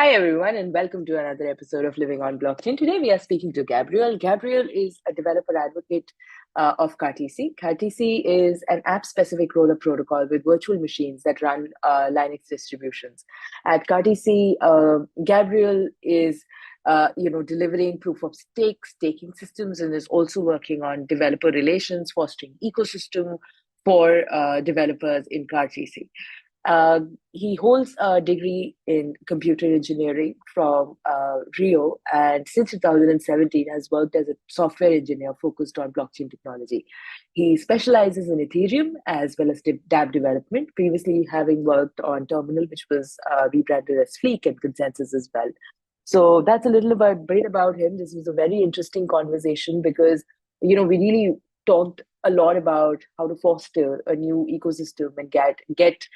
Hi, everyone, and welcome to another episode of Living on Blockchain. Today, we are speaking to Gabriel. Gabriel is a developer advocate of Cartesi. Cartesi is an app-specific rollup protocol with virtual machines that run Linux distributions. At Cartesi, Gabriel is delivering proof of stake, staking systems, and is also working on developer relations, fostering ecosystem for developers in Cartesi. He holds a degree in computer engineering from Rio, and since 2017 has worked as a software engineer focused on blockchain technology. He specializes in Ethereum as well as DApp development, previously having worked on Terminal, which was rebranded as Fleek, and Consensus as well. So that's a little bit about him. This was a very interesting conversation because we really talked a lot about how to foster a new ecosystem and get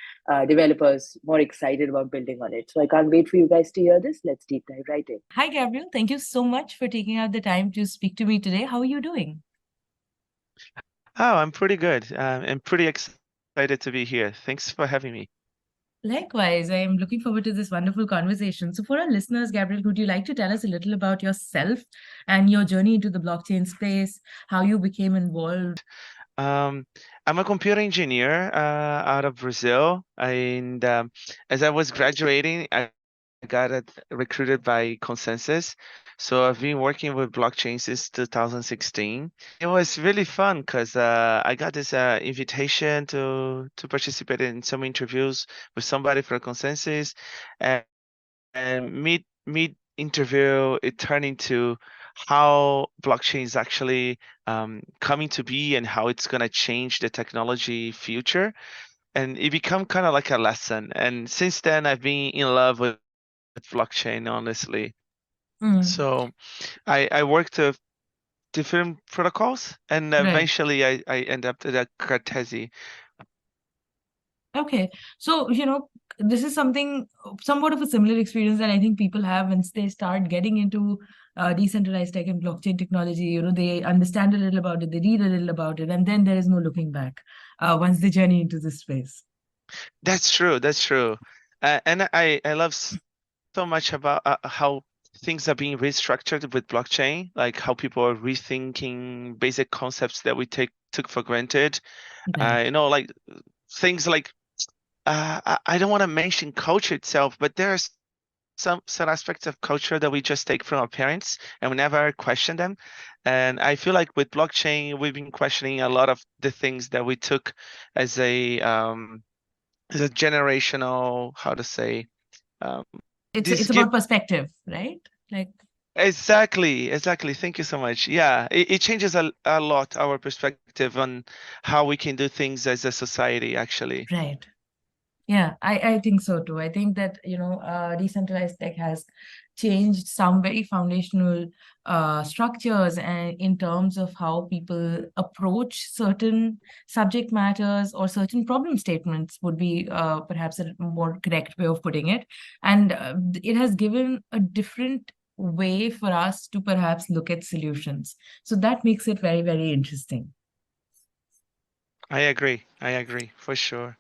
developers more excited about building on it. So I can't wait for you guys to hear this. Let's deep dive right in. Hi, Gabriel. Thank you so much for taking out the time to speak to me today. How are you doing? Oh, I'm pretty good. I'm pretty excited to be here. Thanks for having me. Likewise, I am looking forward to this wonderful conversation. So for our listeners, Gabriel, would you like to tell us a little about yourself and your journey into the blockchain space, how you became involved? I'm a computer engineer out of Brazil, and as I was graduating, I got recruited by Consensus. So I've been working with blockchain since 2016. It was really fun because I got this invitation to participate in some interviews with somebody from Consensus, and mid interview it turned into how blockchain is actually coming to be and how it's going to change the technology future, and it become kind of like a lesson. And since then I've been in love with blockchain, honestly. So I worked with different protocols, and Right. eventually I end up at Cartesi. Okay. So, this is somewhat of a similar experience that I think people have once they start getting into decentralized tech and blockchain technology. They understand a little about it, they read a little about it, and then there is no looking back once they journey into this space. That's true. That's true. And I love so much about how things are being restructured with blockchain, like how people are rethinking basic concepts that we took for granted. Right. Like things like I don't want to mention culture itself, but there's some aspects of culture that we just take from our parents and we never question them. And I feel like with blockchain, we've been questioning a lot of the things that we took as a generational, how to say, um, It's this about perspective, right? Like, Exactly. Thank you so much. Yeah, it changes a lot our perspective on how we can do things as a society, actually. right. Yeah, I think so too. I think that, decentralized tech has changed some very foundational structures and in terms of how people approach certain subject matters or certain problem statements would be perhaps a more correct way of putting it. And it has given a different way for us to perhaps look at solutions. So that makes it very, very interesting. I agree for sure.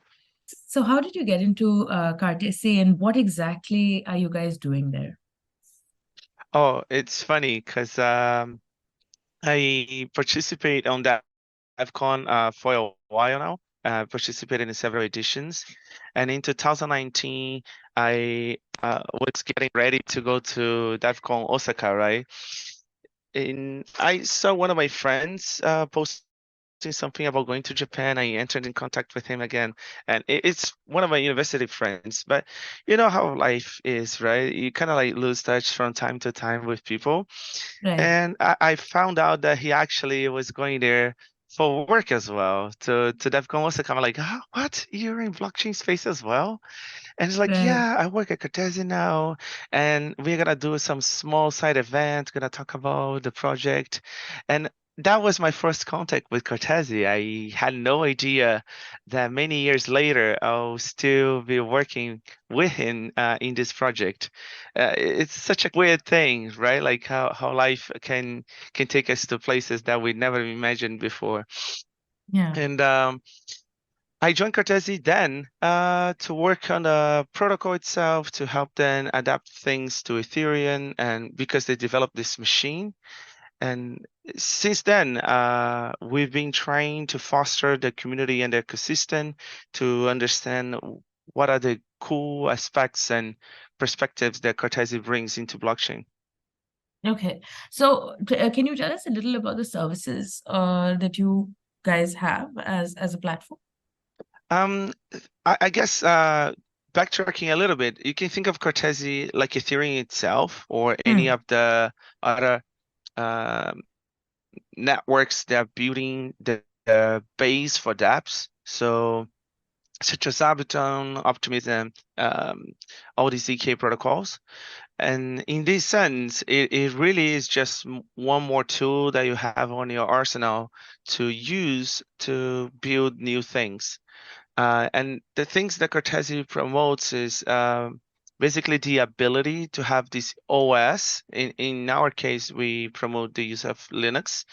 So how did you get into Cartesi and what exactly are you guys doing there? Oh, it's funny because I participate on that DevCon for a while now. Participated in several editions, and in 2019, I was getting ready to go to DevCon Osaka, right? And I saw one of my friends posting something about going to Japan. I entered in contact with him again, and it's one of my university friends. But you know how life is, right? You kind of like lose touch from time to time with people. Right. And I found out that he actually was going there for work as well to DevCon Osaka. I'm like, what? You're in blockchain space as well? And he's like, Right. yeah, I work at Cartesi now, and we're gonna do some small side event, gonna talk about the project. And that was my first contact with Cartesi. I had no idea that many years later I'll still be working with him in this project. It's such a weird thing, right? Like how life can take us to places that we never imagined before. Yeah. And I joined Cartesi then to work on the protocol itself to help them adapt things to Ethereum, and because they developed this machine. And since then, we've been trying to foster the community and the ecosystem to understand what are the cool aspects and perspectives that Cartesi brings into blockchain. Okay, so can you tell us a little about the services that you guys have as a platform? Um, I guess backtracking a little bit, you can think of Cartesi like Ethereum itself or any of the other networks that are building the base for dApps. So such as Arbitrum, Optimism, all these ZK protocols. And in this sense, it really is just one more tool that you have on your arsenal to use to build new things. And the things that Cartesi promotes is basically the ability to have this OS. In our case, we promote the use of Linux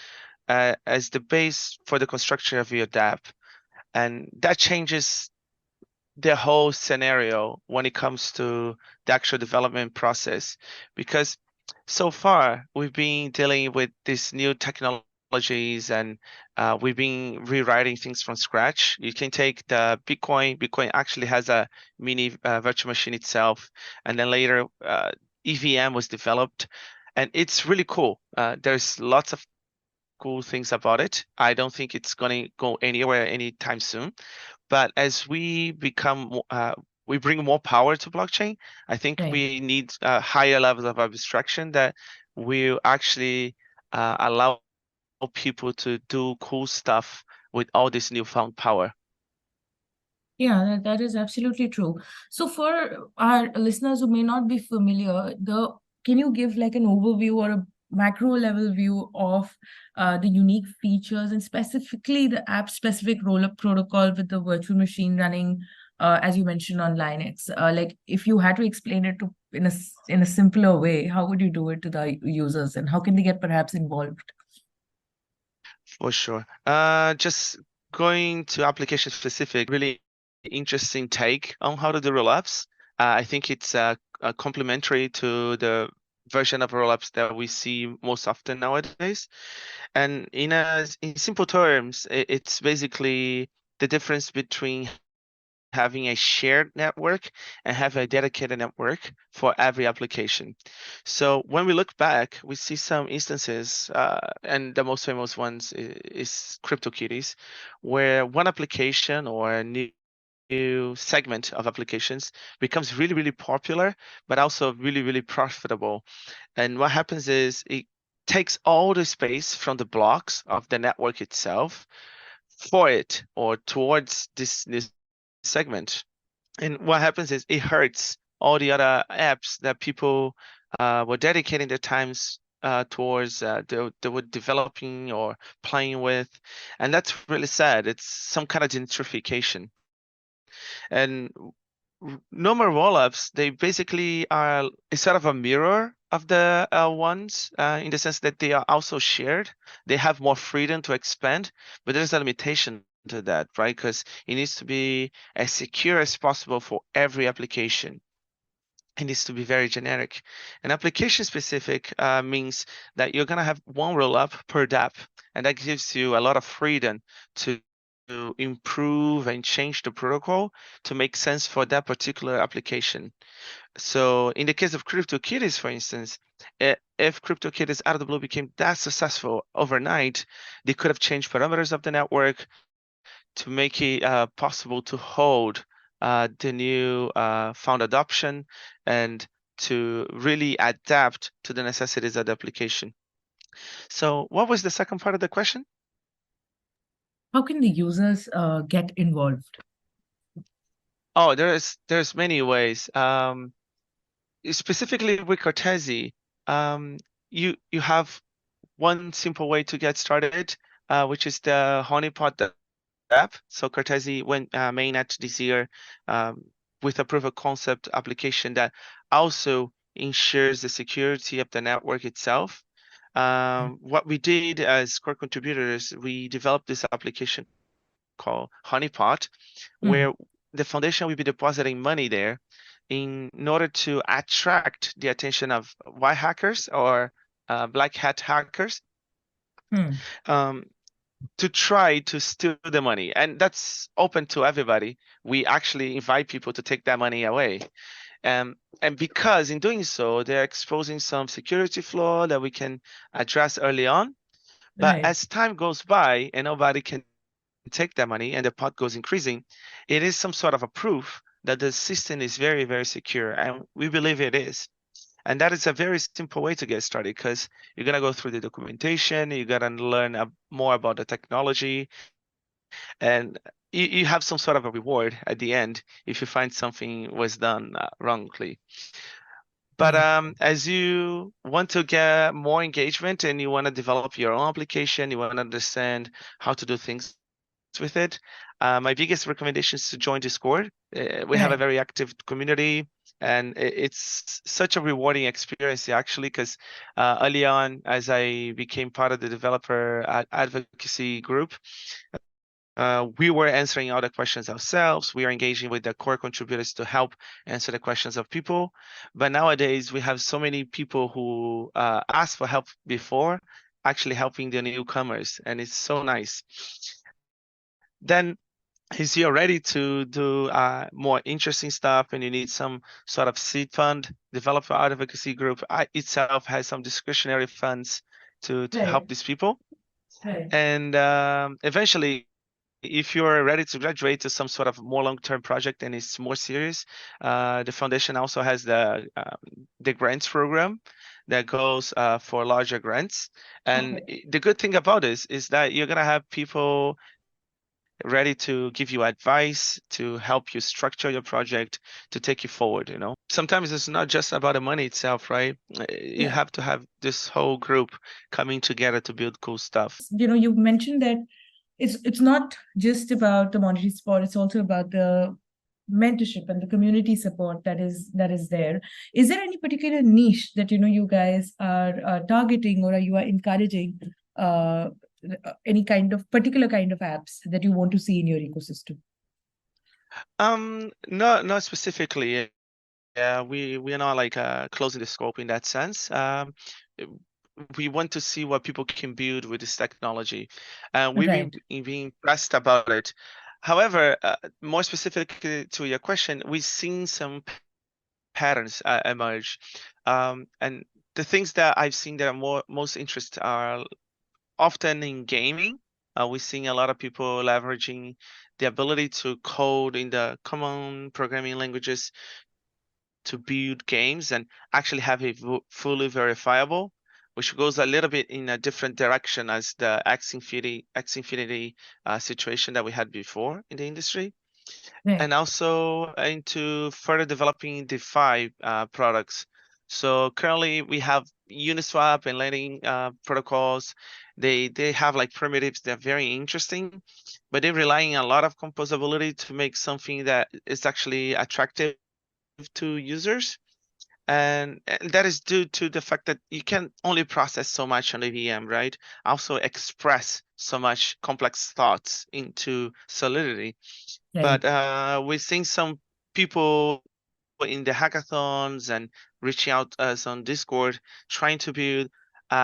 as the base for the construction of your DApp. And that changes the whole scenario when it comes to the actual development process. Because so far, we've been dealing with these new technologies and we've been rewriting things from scratch. You can take the Bitcoin. Bitcoin actually has a mini virtual machine itself. And then later, EVM was developed. And it's really cool. There's lots of cool things about it. I don't think it's going to go anywhere anytime soon. But as we become, we bring more power to blockchain, I think Right. we need higher levels of abstraction that will actually allow people to do cool stuff with all this newfound power. Yeah, that is absolutely true. So for our listeners who may not be familiar, can you give like an overview or a macro level view of the unique features and specifically the app specific rollup protocol with the virtual machine running, as you mentioned on Linux? Like if you had to explain it to in a simpler way, how would you do it to the users and how can they get perhaps involved? For sure. Just going to application specific, really interesting take on how to do rollups. I think it's complementary to the version of rollups that we see most often nowadays. And in simple terms, it's basically the difference between having a shared network and have a dedicated network for every application. So when we look back, we see some instances, and the most famous ones is CryptoKitties, where one application or a new segment of applications becomes really, really popular, but also really, really profitable. And what happens is it takes all the space from the blocks of the network itself for it or towards this segment. And what happens is it hurts all the other apps that people were dedicating their times towards they were developing or playing with. And that's really sad. It's some kind of gentrification. And normal rollups, they basically are a sort of a mirror of the ones in the sense that they are also shared. They have more freedom to expand, but there's a limitation to that, right? Because it needs to be as secure as possible for every application. It needs to be very generic. And application specific means that you're going to have one rollup per DApp, and that gives you a lot of freedom to improve and change the protocol to make sense for that particular application. So in the case of CryptoKitties, for instance, if CryptoKitties out of the blue became that successful overnight, they could have changed parameters of the network to make it possible to hold the new found adoption and to really adapt to the necessities of the application. So what was the second part of the question? How can the users get involved? Oh, there's many ways. Specifically with Cartesi, you have one simple way to get started, which is the honeypot app. So Cartesi went mainnet this year with a proof of concept application that also ensures the security of the network itself. What we did as core contributors, we developed this application called honeypot, where the foundation will be depositing money there in order to attract the attention of white hackers or black hat hackers um, to try to steal the money. And that's open to everybody. We actually invite people to take that money away. And because in doing so, they're exposing some security flaw that we can address early on. But Right. as time goes by and nobody can take that money and the pot goes increasing, it is some sort of a proof that the system is very, very secure. And we believe it is. And that is a very simple way to get started because you're going to go through the documentation, you're going to learn more about the technology, and you have some sort of a reward at the end if you find something was done wrongly. But as you want to get more engagement and you want to develop your own application, you want to understand how to do things with it, my biggest recommendation is to join Discord. We have a very active community, and it's such a rewarding experience actually, because early on, as I became part of the developer advocacy group, we were answering all the questions ourselves. We are engaging with the core contributors to help answer the questions of people. But nowadays, we have so many people who asked for help before, actually helping the newcomers, and it's so nice. Then, if you're ready to do more interesting stuff and you need some sort of seed fund, developer advocacy group itself has some discretionary funds to help these people. And eventually, if you're ready to graduate to some sort of more long-term project and it's more serious, the foundation also has the grants program that goes for larger grants. And the good thing about this is that you're gonna have people ready to give you advice, to help you structure your project, to take you forward, you know. Sometimes it's not just about the money itself, right? You have to have this whole group coming together to build cool stuff. You know, you mentioned that it's not just about the monetary support, it's also about the mentorship and the community support that is there. Is there any particular niche that you guys are targeting, or you are encouraging any kind of particular kind of apps that you want to see in your ecosystem? Not specifically. Yeah, we are not like closing the scope in that sense. We want to see what people can build with this technology, and we've been impressed about it. However, more specifically to your question, we've seen some patterns emerge, and the things that I've seen that are most interest are often in gaming. We're seeing a lot of people leveraging the ability to code in the common programming languages to build games and actually have it fully verifiable, which goes a little bit in a different direction as the X-Infinity situation that we had before in the industry. And also into further developing DeFi products. So currently we have Uniswap and lending protocols. They have like primitives that are very interesting, but they're relying on a lot of composability to make something that is actually attractive to users. And that is due to the fact that you can only process so much on the VM, right? Also express so much complex thoughts into Solidity. But we're seeing some people in the hackathons and reaching out us on Discord, trying to build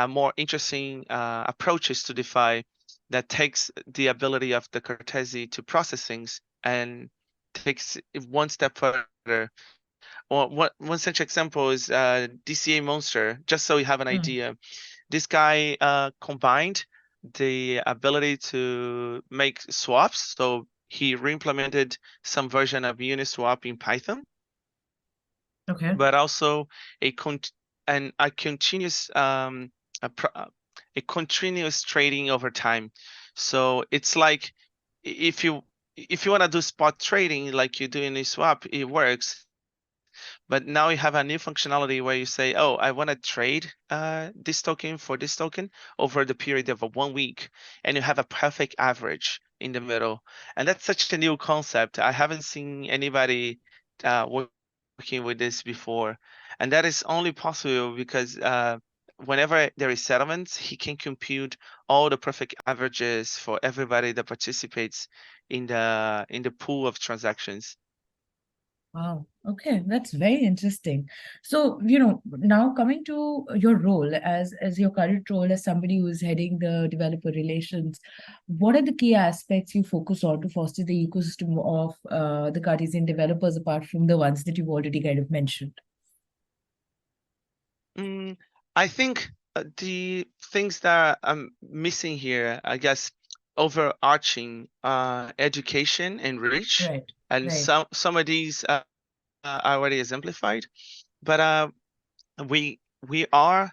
more interesting approaches to DeFi that takes the ability of the Cartesi to process things and takes it one step further. Well, one such example is DCA Monster. Just so you have an idea, this guy combined the ability to make swaps. So he re-implemented some version of Uniswap in Python, but also a continuous trading over time. So it's like if you want to do spot trading like you do in Uniswap, it works. But now you have a new functionality where you say, oh, I want to trade this token for this token over the period of 1 week. And you have a perfect average in the middle. And that's such a new concept. I haven't seen anybody working with this before. And that is only possible because whenever there is settlements, he can compute all the perfect averages for everybody that participates in the pool of transactions. Wow. Okay, that's very interesting. So, now coming to your role as your current role as somebody who is heading the developer relations, what are the key aspects you focus on to foster the ecosystem of the Cartesian developers apart from the ones that you've already kind of mentioned? I think the things that I'm missing here, I guess, overarching education and reach, Right, and right. some of these are already exemplified. But we are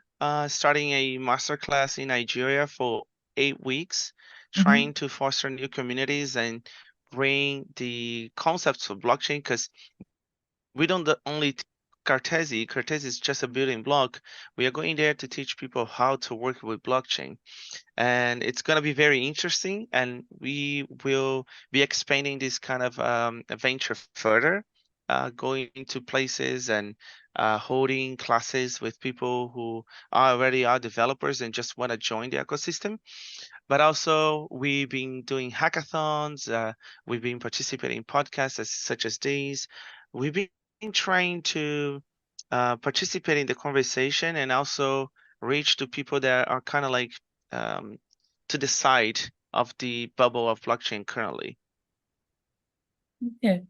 starting a masterclass in Nigeria for 8 weeks, Mm-hmm. trying to foster new communities and bring the concepts of blockchain, because we don't only Cartesi. Cartesi is just a building block. We are going there to teach people how to work with blockchain, and it's going to be very interesting. And we will be expanding this kind of venture further, going to places and holding classes with people who already are developers and just want to join the ecosystem. But also, we've been doing hackathons. We've been participating in podcasts such as these. We've been trying to participate in the conversation and also reach to people that are kind of like um, to the side of the bubble of blockchain currently. Okay.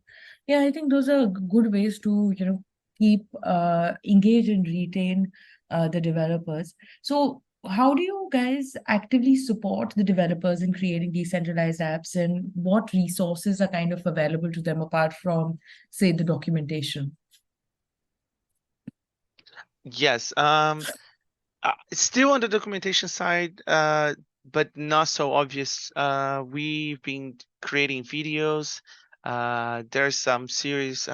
Yeah, I think those are good ways to, keep engage and retain the developers. So how do you guys actively support the developers in creating decentralized apps, and what resources are kind of available to them apart from, say, the documentation? Yes, still on the documentation side, but not so obvious. We've been creating videos. There's some series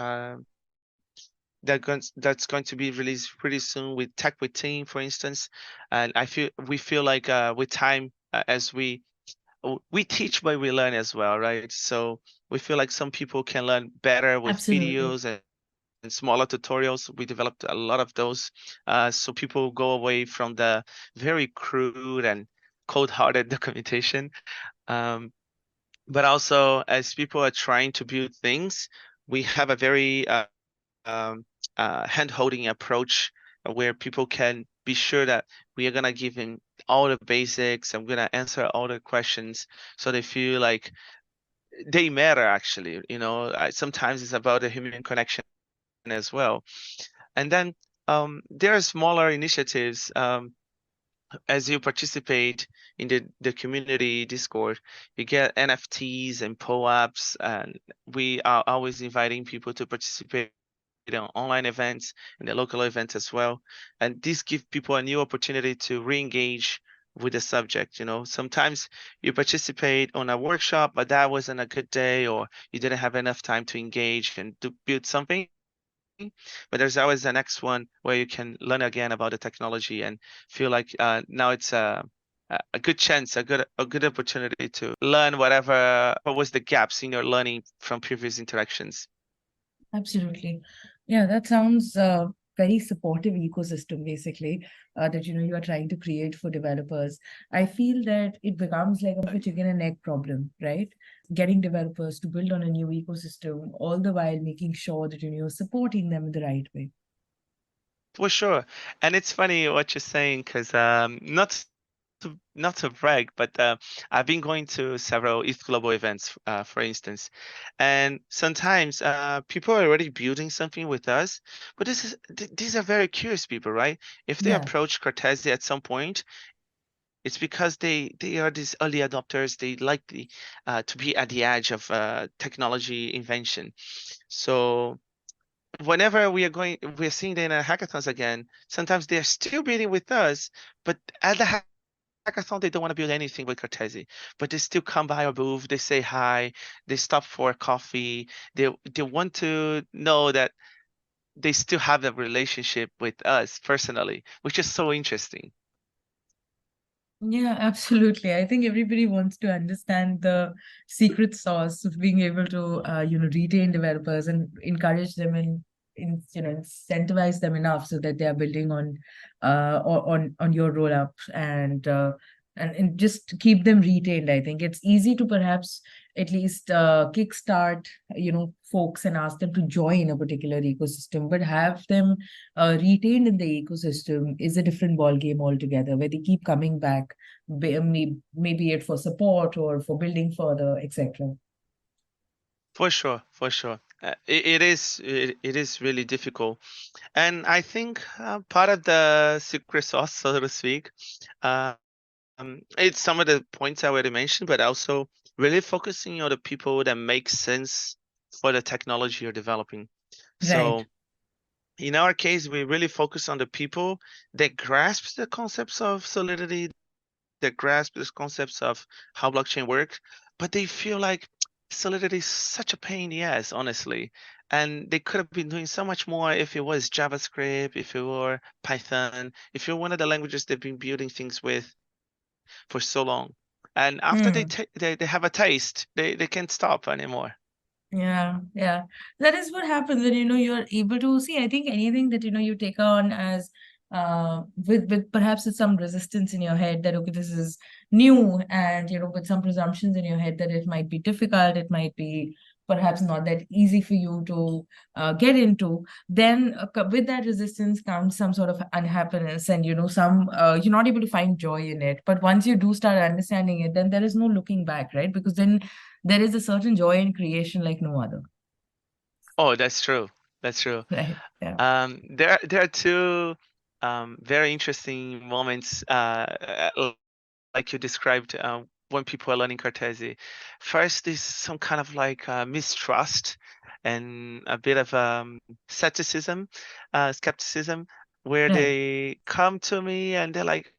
that's going to be released pretty soon with Tech with Team, for instance. And we feel like with time, as we teach but we learn as well, right? So we feel like some people can learn better with Absolutely. videos and smaller tutorials. We developed a lot of those, so people go away from the very crude and cold-hearted documentation. Um, but also, as people are trying to build things, we have a very um, hand-holding approach where people can be sure that we are gonna give them all the basics. I'm gonna answer all the questions, so they feel like they matter. Actually, sometimes it's about the human connection as well. And then there are smaller initiatives. As you participate in the community Discord, you get NFTs and POAPs, and we are always inviting people to participate on online events and the local events as well. And this gives people a new opportunity to re-engage with the subject. Sometimes you participate on a workshop, but that wasn't a good day, or you didn't have enough time to engage and to build something. But there's always the next one where you can learn again about the technology and feel like now it's a good chance, a good opportunity to learn what was the gaps in your learning from previous interactions. Absolutely. Yeah, that sounds very supportive ecosystem, basically, that you are trying to create for developers. I feel that it becomes like a chicken and egg problem, right? Getting developers to build on a new ecosystem, all the while making sure that you're supporting them in the right way. For sure. And it's funny what you're saying, because not to brag, but I've been going to several East Global events, for instance, and sometimes people are already building something with us, but these are very curious people, right? If they Yeah, approach Cartesi at some point, it's because they are these early adopters. They like to be at the edge of technology invention. So whenever we're seeing them in hackathons again, sometimes they're still building with us, but at the hackathon, they don't want to build anything with Cartesi, but they still come by our booth, they say hi, they stop for coffee, they want to know that they still have a relationship with us personally, which is so interesting. yeah, absolutely. I think everybody wants to understand the secret sauce of being able to, retain developers and encourage them in incentivize them enough so that they are building on your rollup and just keep them retained. I think it's easy to perhaps at least kickstart, folks and ask them to join a particular ecosystem, but have them retained in the ecosystem is a different ball game altogether, where they keep coming back, maybe it for support or for building further, etc. For sure, for sure. It is really difficult, and I think part of the secret sauce, so to speak, it's some of the points I already mentioned, but also really focusing on the people that make sense for the technology you're developing. Right. So in our case, we really focus on the people that grasp the concepts of Solidity, that grasp the concepts of how blockchain works, but they feel like Solidity is such a pain in the ass, honestly. And they could have been doing so much more if it was JavaScript, if it were Python, if you're one of the languages they've been building things with for so long. And after Hmm. they have a taste, they can't stop anymore. Yeah, yeah. That is what happens when, you're able to see. I think anything that, you take on as with perhaps with some resistance in your head that, okay, this is new, and, with some presumptions in your head that it might be difficult, it might be perhaps not that easy for you to get into, then with that resistance comes some sort of unhappiness, and, some you're not able to find joy in it. But once you do start understanding it, then there is no looking back, right? Because then there is a certain joy in creation like no other. Oh, that's true. That's true. Right. Yeah. There are two very interesting moments, like you described, when people are learning Cartesi. First is some kind of like mistrust and a bit of skepticism, where Right. they come to me and they're like,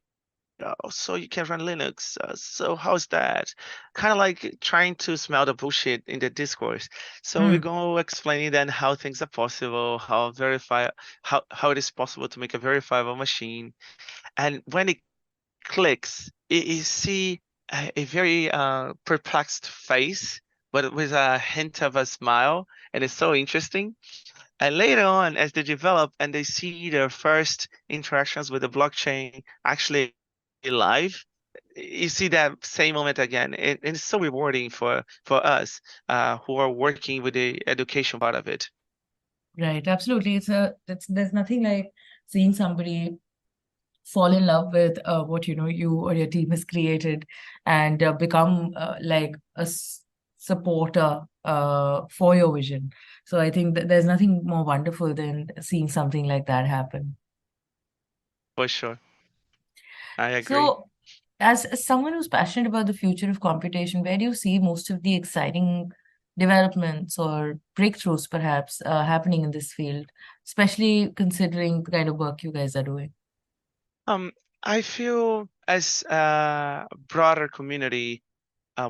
"Oh, so you can run Linux? So how's that?" Kind of like trying to smell the bullshit in the discourse. So we Mm. go explaining then how things are possible, how it is possible to make a verifiable machine, and when it clicks, you see a very perplexed face, but with a hint of a smile, and it's so interesting. And later on, as they develop and they see their first interactions with the blockchain actually live, you see that same moment again. And it's so rewarding for us who are working with the education part of it. Right. Absolutely. There's nothing like seeing somebody fall in love with what you or your team has created, and become like a supporter for your vision. So I think that there's nothing more wonderful than seeing something like that happen. For sure. I agree. So, as someone who's passionate about the future of computation, where do you see most of the exciting developments or breakthroughs, perhaps, happening in this field, especially considering the kind of work you guys are doing? Um, I feel as a broader community,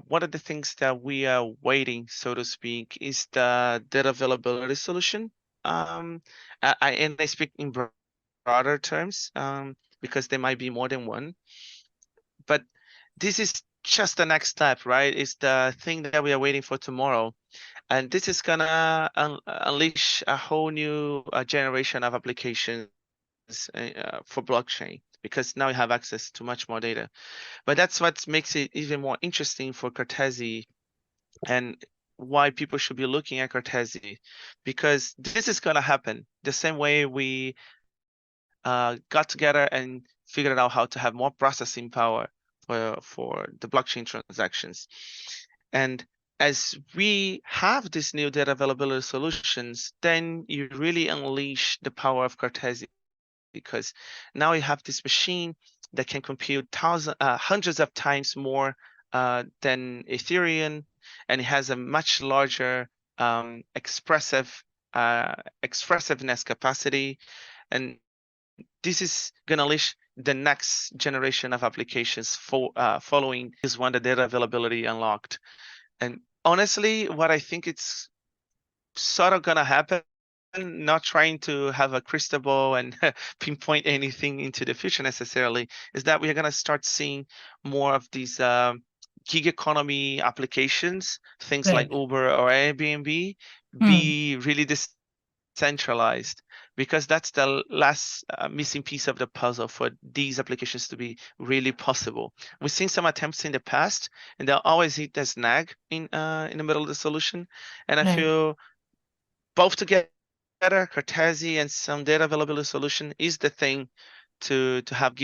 one of the things that we are waiting, so to speak, is the data availability solution. And I speak in broader terms, because there might be more than one. But this is just the next step, right? It's the thing that we are waiting for tomorrow. And this is gonna unleash a whole new generation of applications for blockchain, because now you have access to much more data. But that's what makes it even more interesting for Cartesi, and why people should be looking at Cartesi, because this is going to happen the same way we got together and figured out how to have more processing power for the blockchain transactions. And as we have these new data availability solutions, then you really unleash the power of Cartesi, because now you have this machine that can compute hundreds of times more than Ethereum, and it has a much larger expressiveness capacity. And this is gonna unleash the next generation of applications following this one, the data availability unlocked. And honestly, what I think it's sort of gonna happen, not trying to have a crystal ball and pinpoint anything into the future necessarily, is that we are gonna start seeing more of these gig economy applications, things like Right. Uber or Airbnb, Hmm. be really centralized, because that's the last missing piece of the puzzle for these applications to be really possible. We've seen some attempts in the past, and they'll always hit a snag in the middle of the solution. And I Right. feel both together, Cartesi and some data availability solution is the thing to have